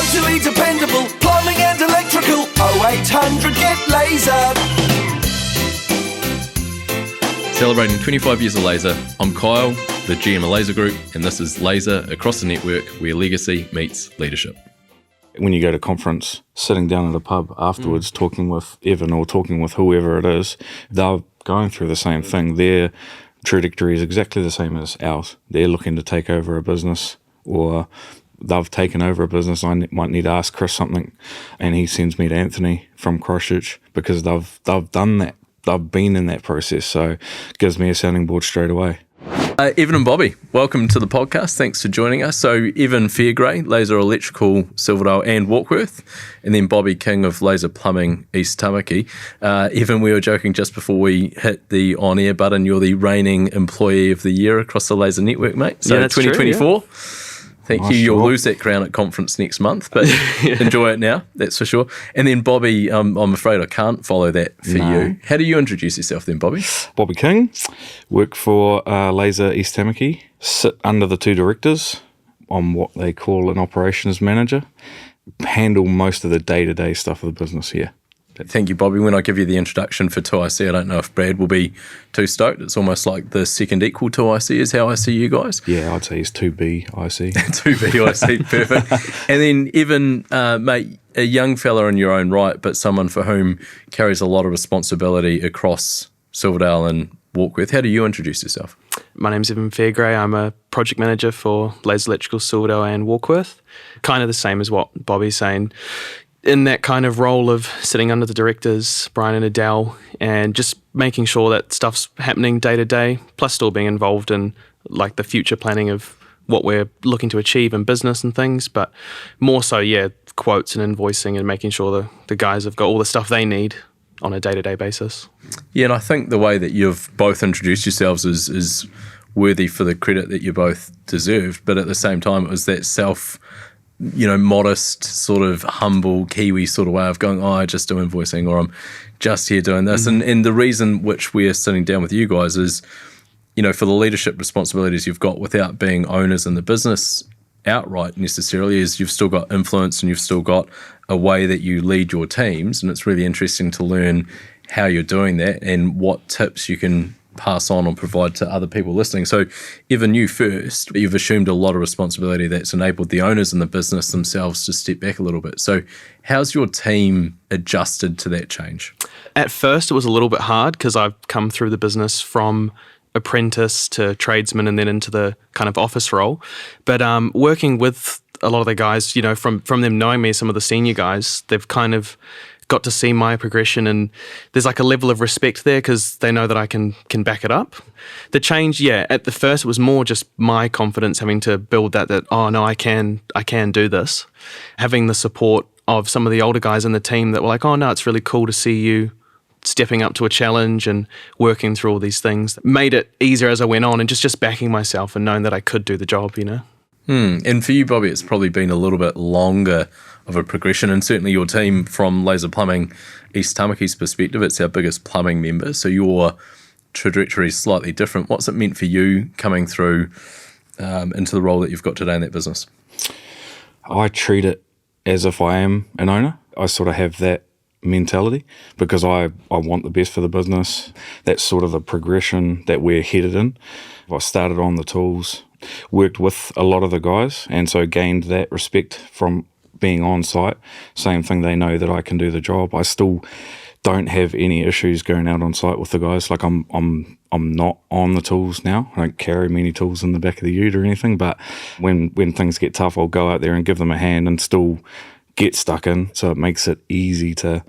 totally dependable, plumbing and electrical. 0800 get laser. Celebrating 25 years of Laser, I'm Kyle, the GM of Laser Group, and this is Laser Across the Network, where legacy meets leadership. When you go to conference, sitting down at a pub afterwards, talking with Evan or talking with whoever it is, they're going through the same thing. Their trajectory is exactly the same as ours. They're looking to take over a business, or they've taken over a business. I might need to ask Chris something, and he sends me to Anthony from Christchurch because they've done that. They've been in that process, so it gives me a sounding board straight away. Evan and Bobbie, welcome to the podcast. Thanks for joining us. So Evan Fairgray, Laser Electrical, Silverdale and Warkworth, and then Bobbie King of Laser Plumbing, East Tamaki. Evan, we were joking just before we hit the on-air button, you're the reigning Employee of the Year across the Laser Network, mate. So yeah, that's 2024. True, yeah. Thank you. You'll job. lose that crown at conference next month, but enjoy it now, that's for sure. And then Bobbie, I'm afraid I can't follow that for you. How do you introduce yourself then, Bobbie? Bobbie King, work for Laser East Tamaki, sit under the two directors on what they call an operations manager, handle most of the day-to-day stuff of the business here. Thank you, Bobbie. When I give you the introduction for 2IC, I don't know if Brad will be too stoked. It's almost like the second equal 2IC is how I see you guys. Yeah, I'd say he's 2B IC. 2B IC, perfect. And then Evan, mate, a young fella in your own right, but someone for whom carries a lot of responsibility across Silverdale and Warkworth. How do you introduce yourself? My name's Evan Fairgray. I'm a project manager for Laser Electrical, Silverdale and Warkworth. Kind of the same as what Bobbie's saying. In that kind of role of sitting under the directors, Brian and Adele, and just making sure that stuff's happening day to day, plus still being involved in like the future planning of what we're looking to achieve in business and things, but more so, quotes and invoicing and making sure the guys have got all the stuff they need on a day-to-day basis. Yeah, and I think the way that you've both introduced yourselves is worthy for the credit that you both deserved, but at the same time it was that modest, sort of humble Kiwi sort of way of going, I just do invoicing, or I'm just here doing this. Mm-hmm. And the reason which we're sitting down with you guys is, for the leadership responsibilities you've got without being owners in the business outright necessarily, is you've still got influence and you've still got a way that you lead your teams. And it's really interesting to learn how you're doing that and what tips you can pass on or provide to other people listening. So Evan, you first, you've assumed a lot of responsibility that's enabled the owners in the business themselves to step back a little bit. So how's your team adjusted to that change? At first it was a little bit hard because I've come through the business from apprentice to tradesman and then into the kind of office role. But working with a lot of the guys, from them knowing me, some of the senior guys, they've kind of got to see my progression, and there's like a level of respect there because they know that I can back it up. The change, at the first it was more just my confidence having to build that oh no, I can do this. Having the support of some of the older guys in the team that were like, oh no, it's really cool to see you stepping up to a challenge and working through all these things made it easier as I went on, and just backing myself and knowing that I could do the job, And for you, Bobbie, it's probably been a little bit longer of a progression, and certainly your team from Laser Plumbing East Tamaki's perspective, it's our biggest plumbing member, so your trajectory is slightly different. What's it meant for you coming through into the role that you've got today in that business? I treat it as if I am an owner. I sort of have that mentality because I want the best for the business. That's sort of the progression that we're headed in. I started on the tools, worked with a lot of the guys, and so gained that respect from being on site. Same thing, they know that I can do the job. I still don't have any issues going out on site with the guys. Like I'm not on the tools now. I don't carry many tools in the back of the ute or anything, but when things get tough, I'll go out there and give them a hand and still get stuck in. So it makes it easy to,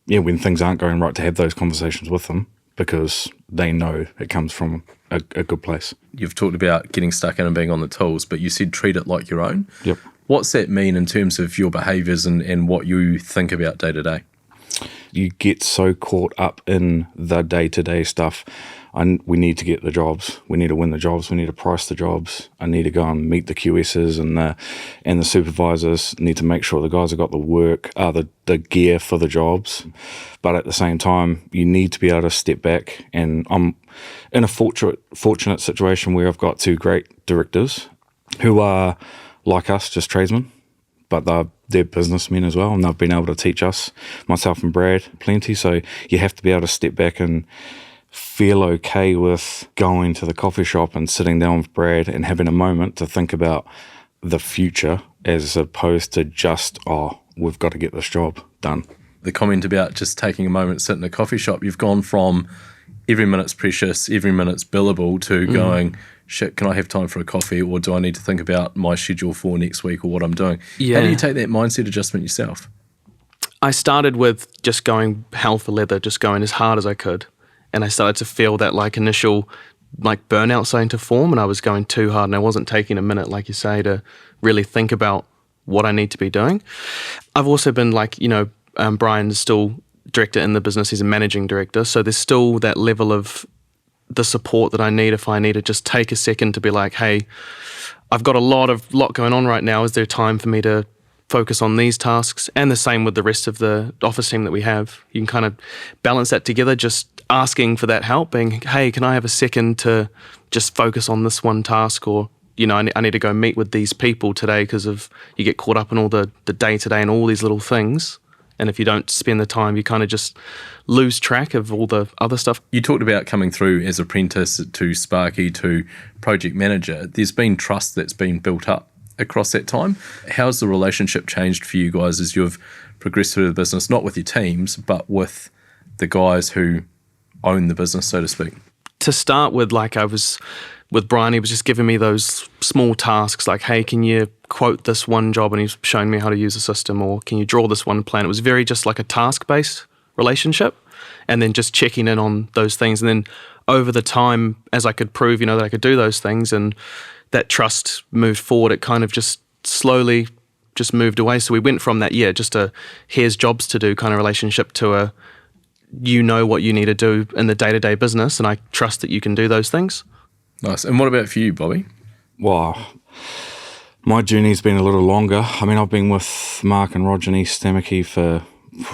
when things aren't going right, to have those conversations with them because they know it comes from a good place. You've talked about getting stuck in and being on the tools, but you said treat it like your own. Yep. What's that mean in terms of your behaviours and what you think about day to day? You get so caught up in the day-to-day stuff. We need to get the jobs. We need to win the jobs. We need to price the jobs. I need to go and meet the QSs and the supervisors. Need to make sure the guys have got the work, the gear for the jobs. But at the same time, you need to be able to step back. And I'm in a fortunate situation where I've got two great directors who are like us, just tradesmen, but they're businessmen as well, and they've been able to teach us, myself and Brad, plenty. So you have to be able to step back and feel okay with going to the coffee shop and sitting down with Brad and having a moment to think about the future as opposed to just, we've got to get this job done. The comment about just taking a moment to sit in a coffee shop, you've gone from every minute's precious, every minute's billable to going, shit, can I have time for a coffee, or do I need to think about my schedule for next week or what I'm doing? Yeah. How do you take that mindset adjustment yourself? I started with just going hell for leather, just going as hard as I could. And I started to feel that like initial like burnout starting to form, and I was going too hard and I wasn't taking a minute, like you say, to really think about what I need to be doing. I've also been like, Brian is still director in the business. He's a managing director. So there's still that level of the support that I need if I need to just take a second to be like, hey, I've got a lot going on right now. Is there time for me to focus on these tasks? And the same with the rest of the office team that we have. You can kind of balance that together, just asking for that help, being, hey, can I have a second to just focus on this one task? Or, I need to go meet with these people today because you get caught up in all the day-to-day and all these little things. And if you don't spend the time, you kind of just lose track of all the other stuff. You talked about coming through as apprentice to Sparky to project manager. There's been trust that's been built up across that time. How's the relationship changed for you guys as you've progressed through the business, not with your teams, but with the guys who own the business, so to speak? To start with, like I was with Brian, he was just giving me those small tasks like, hey, can you quote this one job? And he's showing me how to use the system, or can you draw this one plan? It was very just like a task-based relationship, and then just checking in on those things. And then over the time, as I could prove, that I could do those things and that trust moved forward, it kind of just slowly just moved away. So we went from that, just a here's jobs to do kind of relationship to a what you need to do in the day-to-day business, and I trust that you can do those things. Nice. And what about for you, Bobbie? Wow. My journey's been a little longer. I mean, I've been with Mark and Roger and East Tamaki for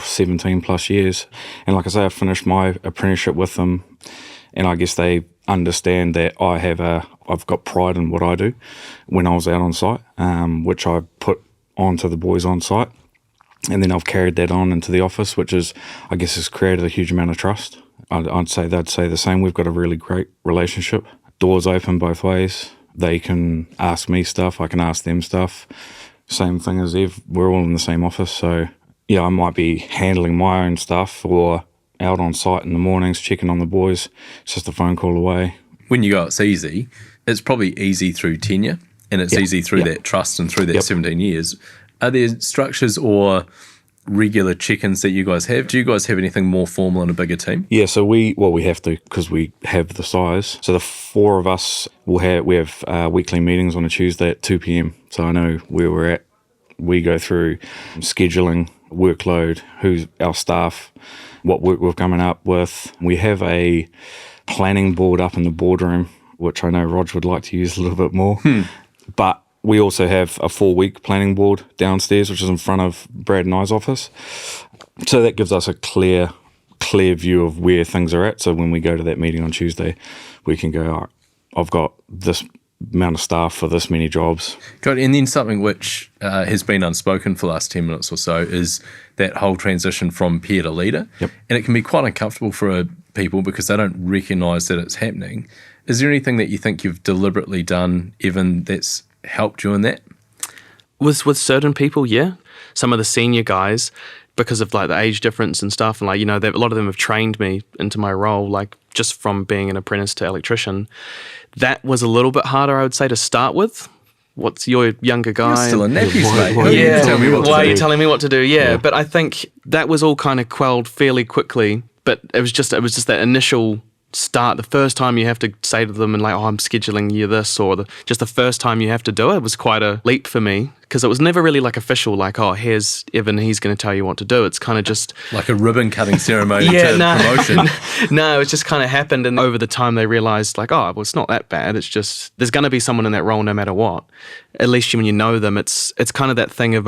17 plus years. And like I say, I finished my apprenticeship with them, and I guess they understand that I've got pride in what I do when I was out on site, which I put onto the boys on site. And then I've carried that on into the office, which has created a huge amount of trust. I'd say they'd say the same. We've got a really great relationship. Doors open both ways. They can ask me stuff. I can ask them stuff. Same thing as Ev. We're all in the same office. So, I might be handling my own stuff or out on site in the mornings, checking on the boys. It's just a phone call away. When you go, it's easy. It's probably easy through tenure, and it's easy through that trust and through that 17 years. Are there structures or regular check-ins that you guys have? Do you guys have anything more formal in a bigger team? Yeah, so we have to, because we have the size. So the four of us we have weekly meetings on a Tuesday at 2 p.m. So I know where we're at. We go through scheduling, workload, who's our staff, what work we're coming up with. We have a planning board up in the boardroom, which I know Rog would like to use a little bit more. But we also have a 4-week planning board downstairs, which is in front of Brad and I's office. So that gives us a clear view of where things are at. So when we go to that meeting on Tuesday, we can go, all right, I've got this amount of staff for this many jobs. Got it. And then something which has been unspoken for the last 10 minutes or so is that whole transition from peer to leader. Yep. And it can be quite uncomfortable for people because they don't recognise that it's happening. Is there anything that you think you've deliberately done, Evan, that's helped you in that? With certain people, yeah. Some of the senior guys, because of like the age difference and stuff, and like, a lot of them have trained me into my role, like just from being an apprentice to electrician. That was a little bit harder, I would say, to start with. What's your younger guy? You're still in nappies, mate. Why are you telling me what to do? Yeah, but I think that was all kind of quelled fairly quickly. But it was just that initial start. The first time you have to say to them and like, I'm scheduling you this, or just the first time you have to do it was quite a leap for me, because it was never really like official, like, here's Evan, he's going to tell you what to do. It's kind of just like a ribbon cutting ceremony promotion. No, it just kind of happened, and over the time they realized like, well, it's not that bad. It's just there's going to be someone in that role no matter what. At least when you know them, it's kind of that thing of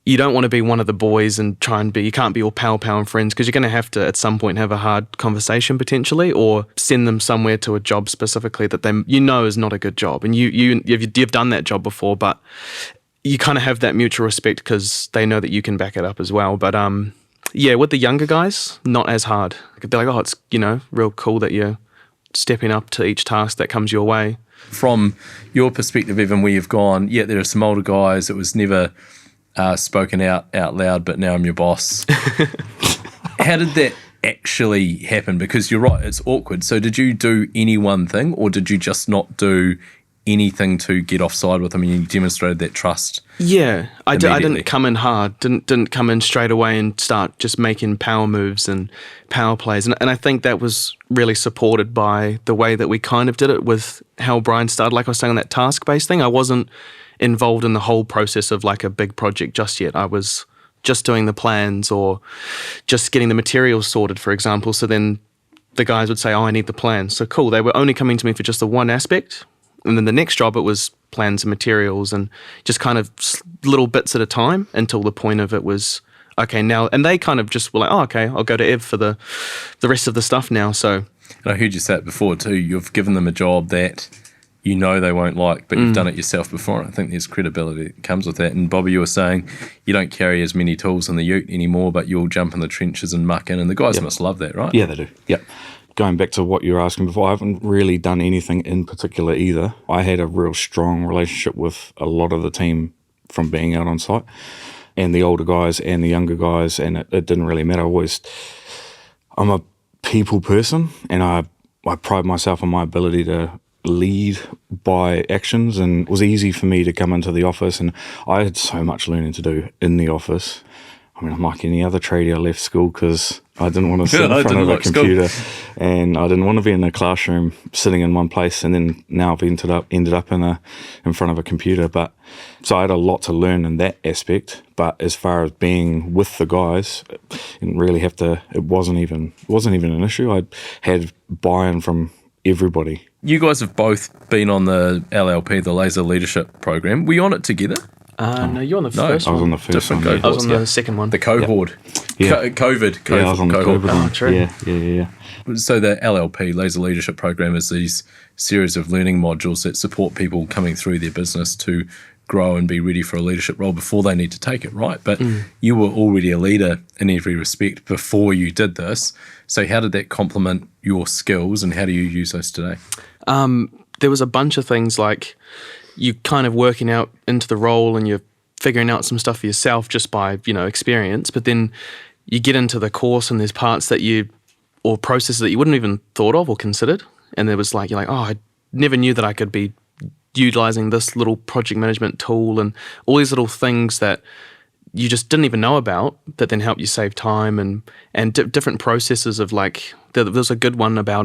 you don't want to be one of the boys and you can't be all pal and friends, because you're going to have to at some point have a hard conversation potentially, or send them somewhere to a job specifically that is not a good job, and you've done that job before, but you kind of have that mutual respect because they know that you can back it up as well. But yeah, with the younger guys, not as hard. They're like, oh, it's, real cool that you're stepping up to each task that comes your way. From your perspective, even where you've gone, yeah, there are some older guys. It was never spoken out loud, but now I'm your boss. How did that actually happen? Because you're right, it's awkward. So did you do any one thing, or did you just not do anything to get offside with them and you demonstrated that trust? Yeah, I didn't come in hard, didn't come in straight away and start just making power moves and power plays. And I think that was really supported by the way that we kind of did it with how Brian started. Like I was saying, on that task-based thing, I wasn't involved in the whole process of like a big project just yet. I was just doing the plans or just getting the materials sorted, for example. So then the guys would say, oh, I need the plans. So cool, they were only coming to me for just the one aspect. And then the next job, it was plans and materials and just kind of little bits at a time until the point of it was, okay, now, and they kind of just were like, oh, okay, I'll go to Ev for the rest of the stuff now. So, and I heard you say it before too, you've given them a job that you know they won't like, but you've done it yourself before. And I think there's credibility that comes with that. And Bobbie, you were saying you don't carry as many tools in the ute anymore, but you'll jump in the trenches and muck in. And the guys must love that, right? Yeah, they do. Yep. Going back to what you were asking before, I haven't really done anything in particular either. I had a real strong relationship with a lot of the team from being out on site, and the older guys and the younger guys, and it didn't really matter. I'm a people person, and I pride myself on my ability to lead by actions, and it was easy for me to come into the office, and I had so much learning to do in the office. I mean, I'm like any other tradie. I left school because I didn't want to sit in front of a computer, and I didn't want to be in a classroom sitting in one place. And then now I've ended up in front of a computer. But so I had a lot to learn in that aspect. But as far as being with the guys, and really have to, it wasn't even an issue. I had buy-in from everybody. You guys have both been on the LLP, the Laser Leadership Program. Were you on it together? No, you're on the first one. I was on the first one. I was on the second one. The cohort. Yeah. COVID. Yeah, I was on the COVID one. Oh, true. Yeah. So the LLP, Laser Leadership Program, is these series of learning modules that support people coming through their business to grow and be ready for a leadership role before they need to take it, right? But you were already a leader in every respect before you did this. So how did that complement your skills, and how do you use those today? There was a bunch of things like you kind of working out into the role and you're figuring out some stuff for yourself just by, experience. But then you get into the course and there's parts that or processes that you wouldn't even thought of or considered. And there was like, you're like, oh, I never knew that I could be utilizing this little project management tool and all these little things that you just didn't even know about that then help you save time and different processes of like, there was a good one about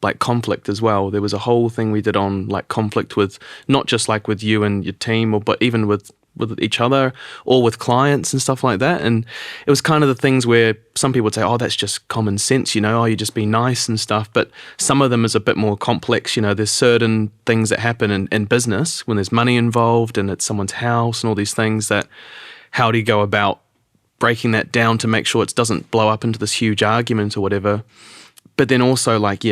like conflict as well. There was a whole thing we did on like conflict with not just like with you and your team, but even with each other or with clients and stuff like that. And it was kind of the things where some people would say, oh, that's just common sense, oh, you just be nice and stuff. But some of them is a bit more complex. There's certain things that happen in business when there's money involved and it's someone's house and all these things that, how do you go about breaking that down to make sure it doesn't blow up into this huge argument or whatever? But then also like,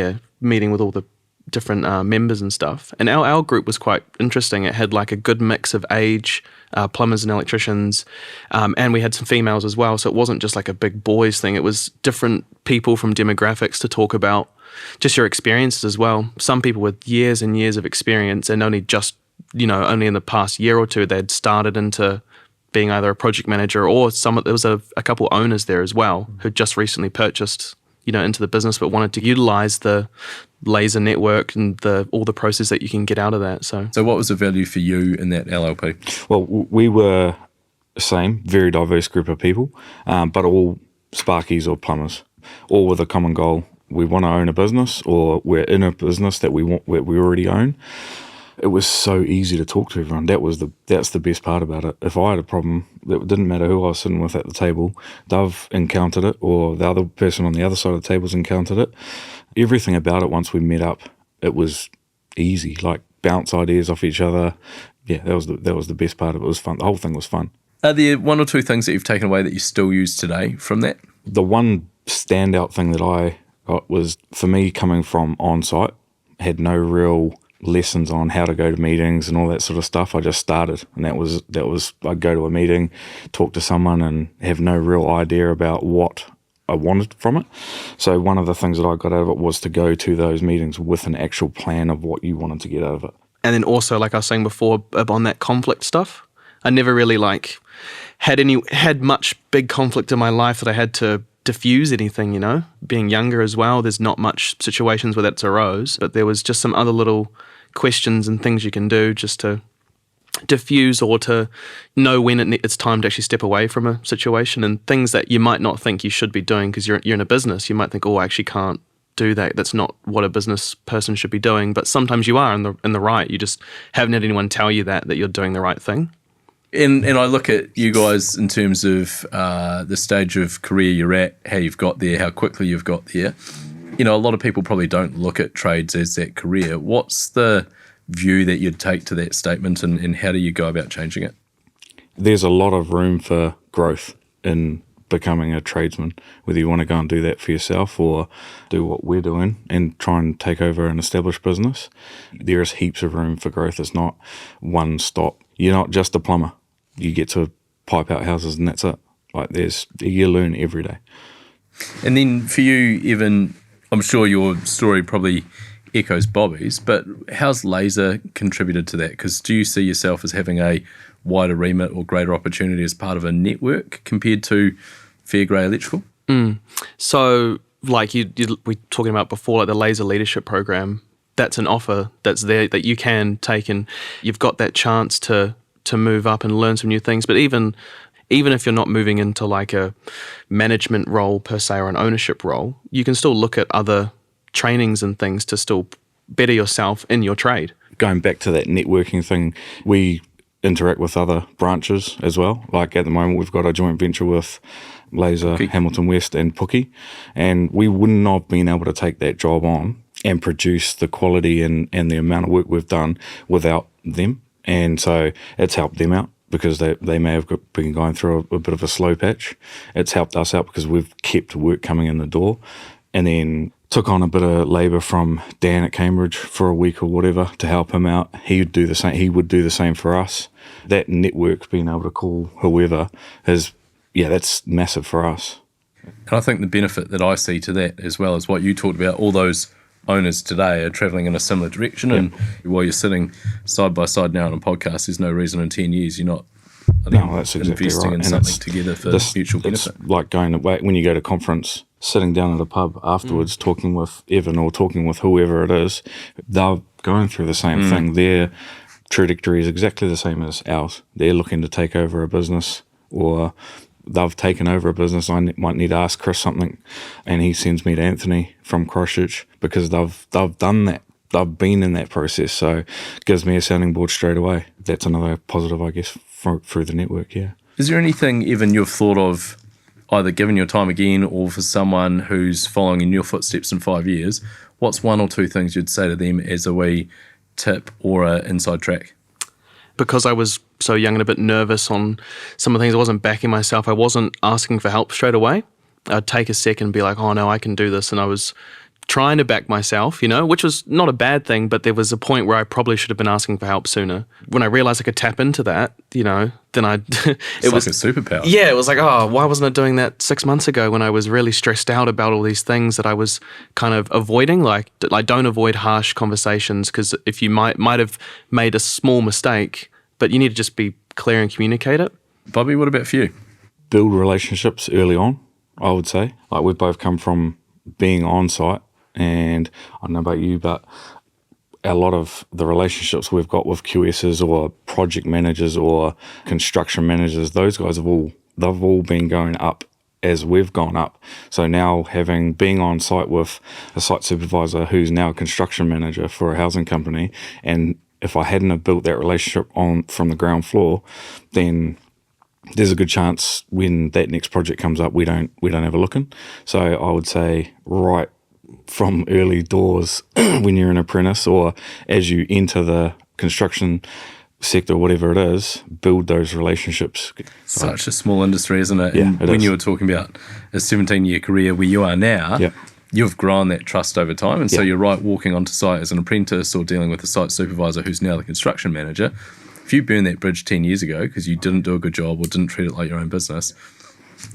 meeting with all the different members and stuff. And our group was quite interesting. It had like a good mix of age, plumbers and electricians, and we had some females as well. So it wasn't just like a big boys thing. It was different people from demographics to talk about just your experiences as well. Some people with years and years of experience and only in the past year or two, they'd started into being either a project manager or there was a couple owners there as well who just recently purchased, into the business but wanted to utilize the laser network and all the process that you can get out of that. So what was the value for you in that LLP? Well, we were the same, very diverse group of people, but all sparkies or plumbers, all with a common goal. We want to own a business, or we're in a business that we already own. It was so easy to talk to everyone. That's the best part about it. If I had a problem, it didn't matter who I was sitting with at the table. They've encountered it, or the other person on the other side of the table's encountered it. Everything about it, once we met up, it was easy. Like bounce ideas off each other. Yeah, that was the best part of it. It was fun. The whole thing was fun. Are there one or two things that you've taken away that you still use today from that? The one standout thing that I got was, for me, coming from on-site, had no real lessons on how to go to meetings and all that sort of stuff. I just started, and that was I'd go to a meeting, talk to someone, and have no real idea about what I wanted from it. So one of the things that I got out of it was to go to those meetings with an actual plan of what you wanted to get out of it. And then also, like I was saying before, on that conflict stuff, I never really had much big conflict in my life that I had to diffuse anything, you know. Being younger as well, there's not much situations where that's arose, but there was just some other little questions and things you can do just to diffuse or to know when it's time to actually step away from a situation, and things that you might not think you should be doing because you're in a business. You might think, oh, I actually can't do that. That's not what a business person should be doing. But sometimes you are in the right. You just haven't had anyone tell you that you're doing the right thing. And I look at you guys in terms of the stage of career you're at, how you've got there, how quickly you've got there. You know, a lot of people probably don't look at trades as that career. What's the view that you'd take to that statement, and how do you go about changing it? There's a lot of room for growth in becoming a tradesman, whether you want to go and do that for yourself or do what we're doing and try and take over an established business. There is heaps of room for growth. It's not one stop. You're not just a plumber. You get to pipe out houses and that's it. You learn every day. And then for you, Evan, I'm sure your story probably echoes Bobbie's, but how's laser contributed to that? Because do you see yourself as having a wider remit or greater opportunity as part of a network compared to Fairgray Electrical? So, like we were talking about before, like the laser leadership program, that's an offer that's there that you can take, and you've got that chance to move up and learn some new things. But even if you're not moving into like a management role per se or an ownership role, you can still look at other trainings and things to still better yourself in your trade. Going back to that networking thing, we interact with other branches as well. Like at the moment, we've got a joint venture with Laser, Okay. Hamilton West and Pookie, and we wouldn't have been able to take that job on and produce the quality and the amount of work we've done without them. And so it's helped them out because they may have been going through a bit of a slow patch. It's helped us out because we've kept work coming in the door, and then took on a bit of labour from Dan at Cambridge for a week or whatever to help him out. He would do the same. He would do the same for us. That network, being able to call whoever, that's massive for us. And I think the benefit that I see to that, as well as what you talked about, all those owners today are travelling in a similar direction. Yep. And while you're sitting side by side now on a podcast, there's no reason in 10 years you're not that's exactly investing right. in something together for mutual benefit. It's like going away when you go to conference, sitting down at a pub afterwards, talking with Evan or talking with whoever it is. They're going through the same thing. Their trajectory is exactly the same as ours. They're looking to take over a business, or they've taken over a business. I might need to ask Chris something, and he sends me to Anthony from Christchurch because they've done that. They've been in that process, so it gives me a sounding board straight away. That's another positive, I guess, through the network, yeah. Is there anything, Evan, you've thought of, either given your time again or for someone who's following in your footsteps in 5 years, what's one or two things you'd say to them as a wee tip or an inside track? Because I was so young and a bit nervous on some of the things, I wasn't backing myself. I wasn't asking for help straight away. I'd take a second and be like, oh no, I can do this. And I was trying to back myself, which was not a bad thing, but there was a point where I probably should have been asking for help sooner. When I realized I could tap into that, then it was like a superpower. Yeah, it was like, oh, why wasn't I doing that 6 months ago when I was really stressed out about all these things that I was kind of avoiding? Like don't avoid harsh conversations, because if you might have made a small mistake, but you need to just be clear and communicate it. Bobbie, what about for you? Build relationships early on, I would say. Like, we've both come from being on site, and I don't know about you, but a lot of the relationships we've got with QSs or project managers or construction managers, those guys they've all been going up as we've gone up. So now being on site with a site supervisor who's now a construction manager for a housing company, and if I hadn't have built that relationship from the ground floor, then there's a good chance when that next project comes up, we don't have a look in. So I would say right from early doors when you're an apprentice or as you enter the construction sector, whatever it is, build those relationships. Such a small industry, isn't it? Yeah, and it when is. you were talking about a 17-year career where you are now, Yep. you've grown that trust over time. And so you're right, walking onto site as an apprentice or dealing with a site supervisor who's now the construction manager. If you burned that bridge 10 years ago because you didn't do a good job or didn't treat it like your own business,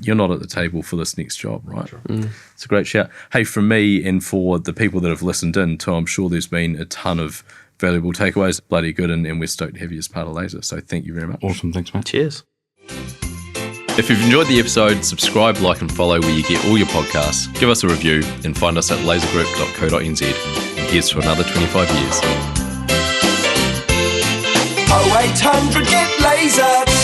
you're not at the table for this next job, right? Sure. It's a great shout. Hey, from me and for the people that have listened in too, I'm sure there's been a ton of valuable takeaways. Bloody good, and we're stoked to have you as part of Laser. So thank you very much. Awesome. Thanks, mate. Cheers. If you've enjoyed the episode, subscribe, like, and follow where you get all your podcasts. Give us a review and find us at lasergroup.co.nz. And here's to another 25 years. 0800 Get Laser.